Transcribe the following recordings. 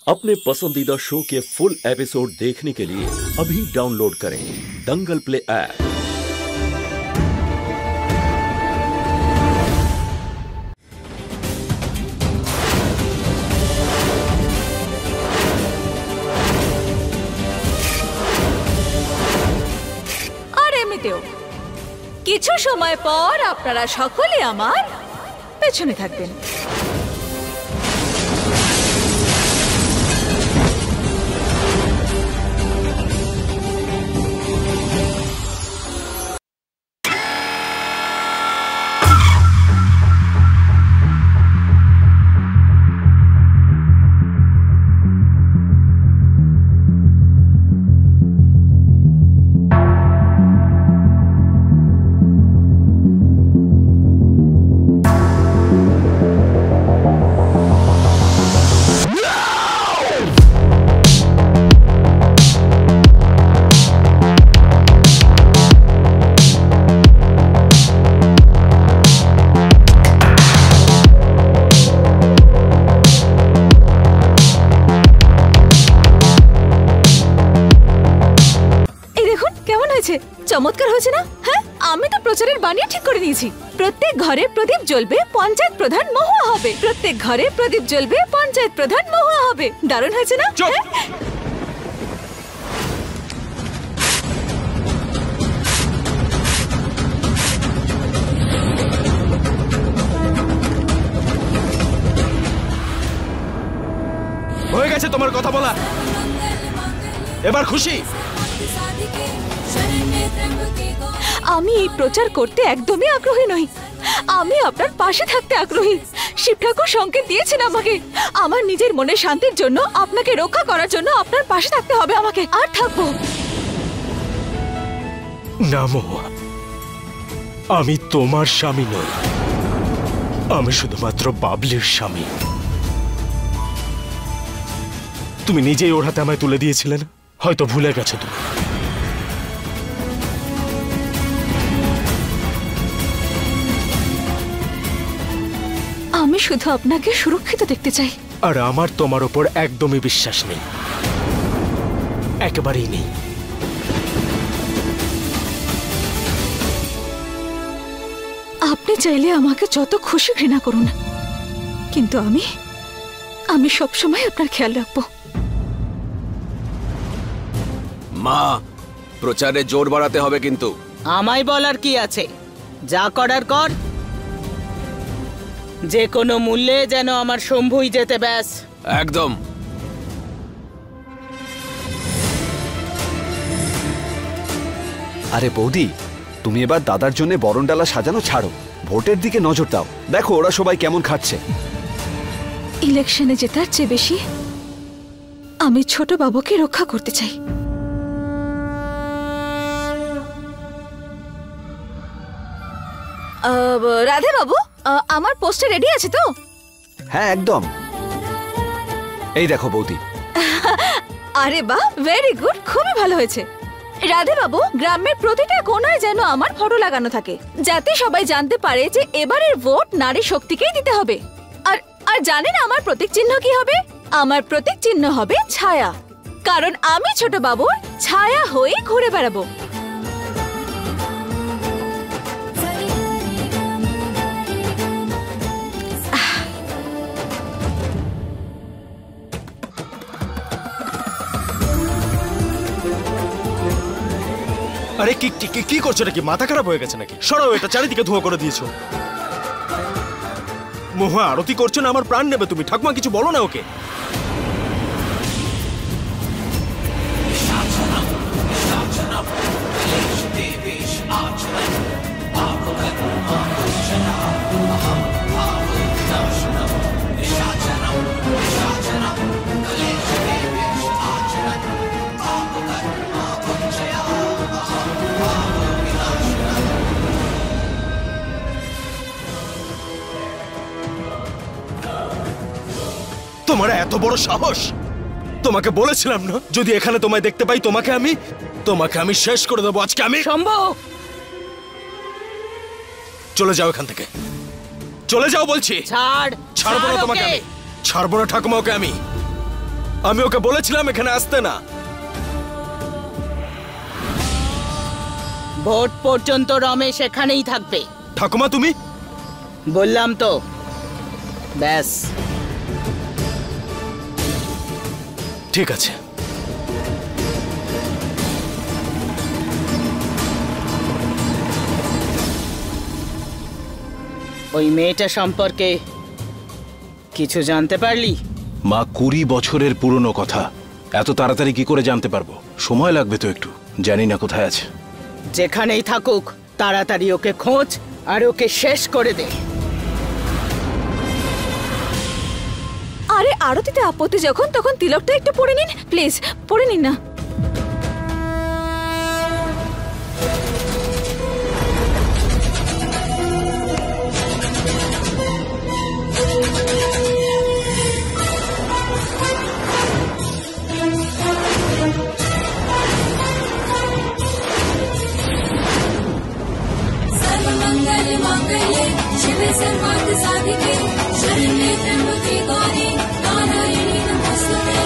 अपने पसंदीदा शो के फुल एपिसोड देखने के लिए अभी डाउनलोड करें दंगल प्ले ऐप। আর এমনিতেও কিছু সময় পর আপনারা সকলে আমার পেছনে থাকবেন। চমৎকার হয়েছে না? হ্যাঁ, আমি তো প্রচারের বানিয়ে ঠিক করে নিয়েছি। প্রত্যেক ঘরে প্রদীপ জ্বলবে, পঞ্চায়েত প্রধান মহুয়া হবে। প্রত্যেক ঘরে প্রদীপ জ্বলবে, পঞ্চায়েত প্রধান মহুয়া হবে। দারুণ হয়েছে না? হয়ে গেছে তোমার কথা বলা, এবার খুশি? আমি এই প্রচার করতে একদমই আগ্রহী নই। আমি আপনার পাশে থাকতে আগ্রহী। শিব ঠাকুর সংকেত দিয়েছেন আমাকে। আমার নিজের মনে শান্তির জন্য, আপনাকে রক্ষা করার জন্য আপনার পাশে থাকতে হবে আমাকে, আর থাকবো। না মহুয়া, আমি তোমার স্বামী নই, আমি শুধুমাত্র বাবলির স্বামী। তুমি নিজেই ওর হাতে আমায় তুলে দিয়েছিলে না? হয়তো ভুলে গেছো তুমি। আমি শুধু আপনাকে সুরক্ষিত দেখতে চাই। আর আমার তোমার উপর একদমই বিশ্বাস নেই, একেবারেই নেই। আপনি চাইলে আমাকে যত খুশি ঘৃণা করুন, কিন্তু আমি সবসময় আপনার খেয়াল রাখবো। মা, প্রচারে জোর বাড়াতে হবে কিন্তু। আমায় বলার কি আছে? যা করার কর, যে কোনো মূল্যে যেন আমার শম্ভুই যেতে। ব্যাস, একদম। আরে বৌদি, তুমি এবার দাদার জন্য বরণডালা সাজানো ছাড়ো, ভোটের দিকে নজর দাও। দেখো ওরা সবাই কেমন খাচ্ছে। ইলেকশনে জেতার চেয়ে বেশি আমি ছোট বাবুকে রক্ষা করতে চাই। রাধে বাবু, আমার পোস্টার রেডি আছে তো? হ্যাঁ একদম। এই দেখো বৌদি। আরে বাহ, ভেরি গুড, খুবই ভালো হয়েছে। রাধে বাবু, গ্রামের প্রতিটা কোণায় যেন আমার ফটো লাগানো থাকে, যাতে সবাই জানতে পারে যে এবারের ভোট নারী শক্তিকেই দিতে হবে। আর আর জানেন আমার প্রতীক চিহ্ন কি হবে? আমার প্রতীক চিহ্ন হবে ছায়া, কারণ আমি ছোট বাবুর ছায়া হয়ে ঘুরে বেড়াবো। আরে কি করছো নাকি? মাথা খারাপ হয়ে গেছে নাকি? সরাও এটা, চারিদিকে ধোয়া করে দিয়েছো। মহুয়া, আরতি করছো না? আমার প্রাণ নেবে তুমি। ঠাকুমা কিছু বলো না ওকে। তোমার এত বড় সাহস! তোমাকে বলেছিলাম না, যদি এখানে তোমায় দেখতে পাই তোমাকে আমি শেষ করে দেবো আজকে। আমি শম্ভু, চলে যাও এখান থেকে, চলে যাও বলছি। ছাড়, ছাড়বো না তোমাকে আমি, ছাড়বো না ঠাকুমা ওকে আমি। আমি ওকে বলেছিলাম এখানে আসতে না। ভোট পর্যন্ত রমেশ এখানেই থাকবে। ঠাকুমা তুমি? বললাম তো, ব্যাস। ঠিক আছে। ওই মেয়েটা সম্পর্কে কিছু জানতে পারলি? মা 20 বছরের পুরনো কথা, এত তাড়াতাড়ি কি করে জানতে পারবো? সময় লাগবে তো একটু। জানি না কোথায় আছে। যেখানেই থাকুক তাড়াতাড়ি ওকে খোঁজ আর ওকে শেষ করে দে। আরে আরতিতে আপত্তি যখন, তখন তিলকটা একটু পরে নিন প্লিজ, পরে নিন না। शिवे सर्वार्थ साधिके शरण्ये त्र्यंबके गौरी नारायणी नमोस्तुते।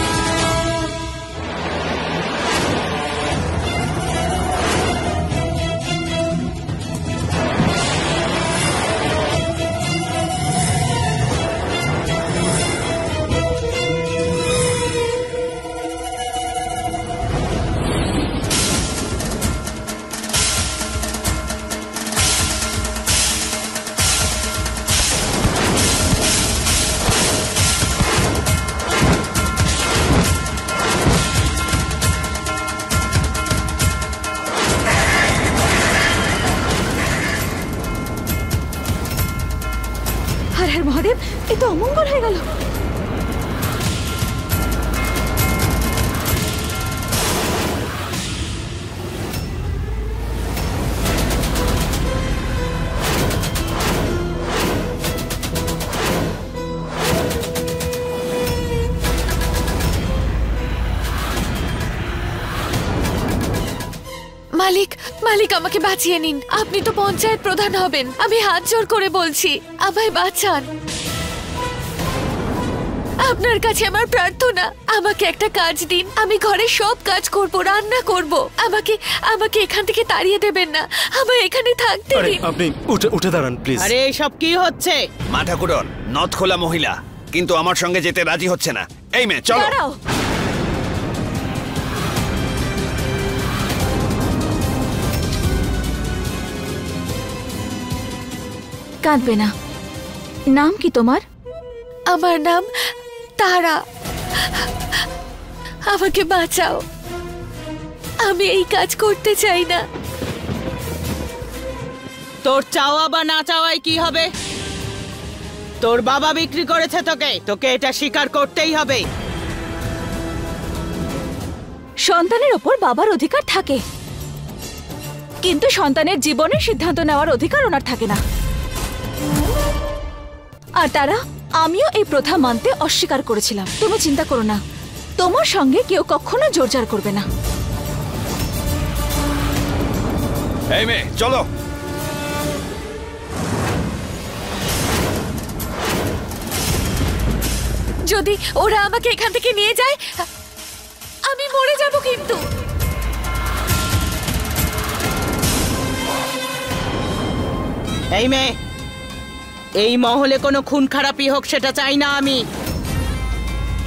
হর হর মহাদেব, এ তো অমঙ্গল হয়ে গেল। মালিক, মালিক আমাকে বাঁচিয়ে নিন। আপনি তো পঞ্চায়েত প্রধান হবেন, আমি হাত জোর করে বলছি, আমায় বাঁচান। আপনার কাছে আমার প্রার্থনা, আমাকে একটা কাজ দিন। আমি ঘরে সব কাজ করব, রান্না করব। আমাকে আমাকে এখান থেকে তাড়িয়ে দেবেন না, আমায় এখানে থাকতে আরে দিন। আপনি উঠে দাঁড়ান প্লিজ। আরে এসব কি হচ্ছে? মা ঠাকুরন নথ খোলা মহিলা, কিন্তু আমার সঙ্গে যেতে রাজি হচ্ছে না। এই মেয়ে চলো। দাঁড়াও, কাঁদবে না। নাম কি তোমার? আমার নাম তারা। আমাকে বাঁচাও, আমি এই কাজ করতে চাই না। তোর চাওয়া বা না চাওয়াই কি হবে? তোর বাবা বিক্রি করেছে তোকে, তোকে এটা স্বীকার করতেই হবে। সন্তানের ওপর বাবার অধিকার থাকে, কিন্তু সন্তানের জীবনের সিদ্ধান্ত নেওয়ার অধিকার ওনার থাকে না। আর তারা, আমিও এই প্রথা মানতে অস্বীকার করেছিলাম। তুমি চিন্তা করো না, তোমার সঙ্গে কেউ কখনো জোরজার করবে না। এই মেয়ে চলো। যদি ওরা আমাকে এখান থেকে নিয়ে যায়, আমি মরে যাব। কিন্তু এই মেয়ে, এই মহলে কোনো খুন খারাপি হোক সেটা চাই না আমি।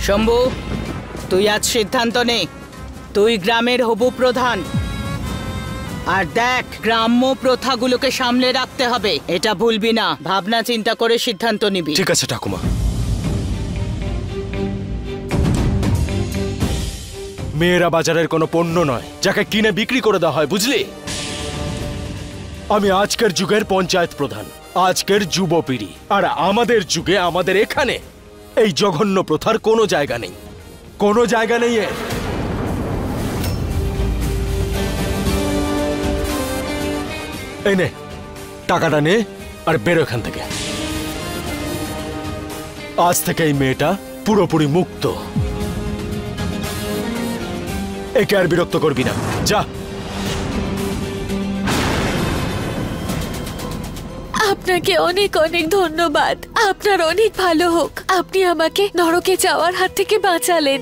শম্ভু, তুই আজ সিদ্ধান্ত নে, তুই গ্রামের হবু প্রধান। আর দেখ, গ্রাম্য প্রথাগুলোকে সামলে রাখতে হবে, এটা ভুলবি না। ভাবনা চিন্তা করে সিদ্ধান্ত নিবি। ঠিক আছে ঠাকুমা। মেয়েরা বাজারের কোনো পণ্য নয় যাকে কিনে বিক্রি করে দেওয়া হয়, বুঝলি? আমি আজকের যুগের পঞ্চায়েত প্রধান, আজকের যুবপিঢ়ি। আর আমাদের যুগে, আমাদের এখানে এই জঘন্য প্রথার কোনো জায়গা নেই, কোনো জায়গা নেই এর। এই নে টাকাটা নে আর বেরো এখান থেকে। আজ থেকে এই মেয়েটা পুরোপুরি মুক্ত। একে আর বিরক্ত করবি না, যা। আপনাকে অনেক অনেক ধন্যবাদ। আপনার অনেক ভালো হোক। আপনি আমাকে নরকে যাওয়ার হাত থেকে বাঁচালেন।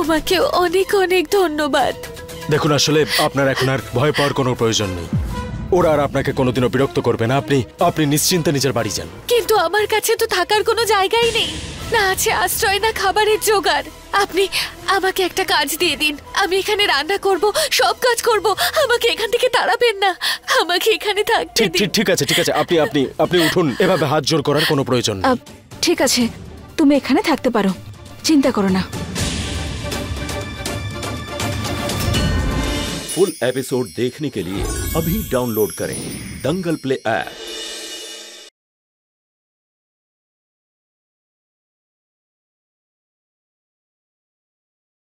তোমাকে অনেক অনেক ধন্যবাদ। দেখুন, আসলে আপনার এখন আর ভয় পাওয়ার কোনো প্রয়োজন নেই। ওরা আর আপনাকে কোনোদিনও বিরক্ত করবে না। আপনি নিশ্চিন্তে নিজের বাড়ি যান। কিন্তু আমার কাছে তো থাকার কোনো জায়গাই নেই, না আছে আশ্রয়, না খাবারের জোগাড়। আপনি আমাকে একটা কাজ দিয়ে দিন, আমি এখানে রান্না করব, সব কাজ করব। আমাকে এখান থেকে তাড়াবেন না, আমাকে এখানে থাকতে দিন। ঠিক আছে আপনি উঠুন। এভাবে হাত জোর করার কোনো প্রয়োজন নেই। ঠিক আছে, তুমি এখানে থাকতে পারো, চিন্তা করো না। फुल एपिसोड देखने के लिए अभी डाउनलोड करें दंगल प्ले ऐप।